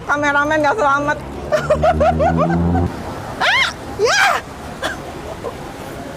kameramen gak selamat. Ya!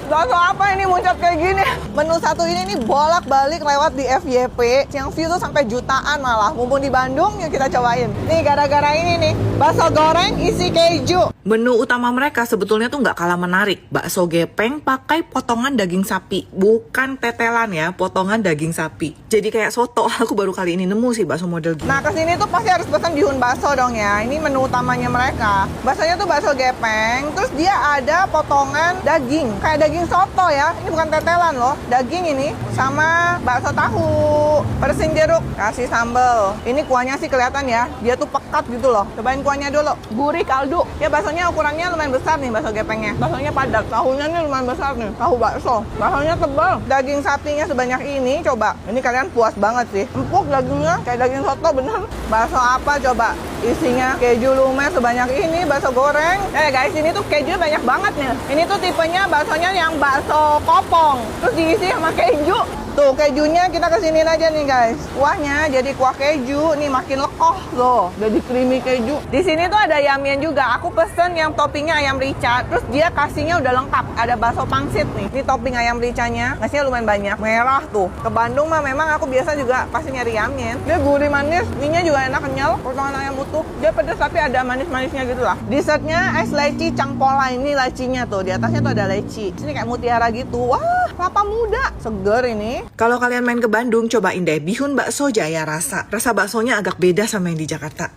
Bakso apa ini muncrat kayak gini? Menu satu ini nih bolak-balik lewat di FYP, yang view tuh sampai jutaan malah. Mumpung di Bandung, yuk kita cobain. Nih gara-gara ini nih, bakso goreng isi keju. Menu utama mereka sebetulnya tuh nggak kalah menarik. Bakso gepeng pakai potongan daging sapi, bukan tetelan ya, potongan daging sapi. Jadi kayak soto. Aku baru kali ini nemu sih bakso model gini. Nah kesini tuh pasti harus pesan bihun bakso dong ya. Ini menu utamanya mereka. Baksonya tuh bakso gepeng, terus dia ada potongan daging, kayak daging soto ya. Ini bukan tetelan loh, daging ini sama bakso tahu, persin jeruk, kasih sambal. Ini kuahnya sih kelihatan ya, dia tuh pekat gitu loh. Cobain kuahnya dulu, gurih kaldu. Ya baksonya ukurannya lumayan besar nih, bakso gepengnya. Baksonya padat, tahunya nih lumayan besar nih, tahu bakso. Baksonya tebal, daging sapinya sebanyak ini. Coba, ini kalian puas banget sih. Empuk dagingnya, kayak daging soto bener. Bakso apa coba? Isinya keju lumer sebanyak ini, bakso goreng. Guys, ini tuh keju banyak banget nih. Ini tuh tipenya baksonya yang bakso kopong, terus diisi sama keju. Tuh kejunya kita kesiniin aja nih guys. Kuahnya jadi kuah keju, nih makin lekoh loh, jadi creamy keju. Di sini tuh ada yamian juga. Aku pesen yang toppingnya ayam rica, terus dia kasihnya udah lengkap. Ada bakso pangsit nih. Ini topping ayam ricanya, ngasihnya lumayan banyak. Merah tuh. Ke Bandung mah memang aku biasa juga pasti nyari yamian. Dia gurih manis, mie-nya juga enak kenyal. Potongan ayam utuh, dia pedas tapi ada manis-manisnya gitu lah. Dessertnya es leci cangpola. Ini lecinya tuh, di atasnya tuh ada leci. Sini kayak mutiara gitu. Wah, kelapa muda, seger ini. Kalau kalian main ke Bandung, cobain deh bihun bakso Jaya Rasa. Rasa baksonya agak beda sama yang di Jakarta.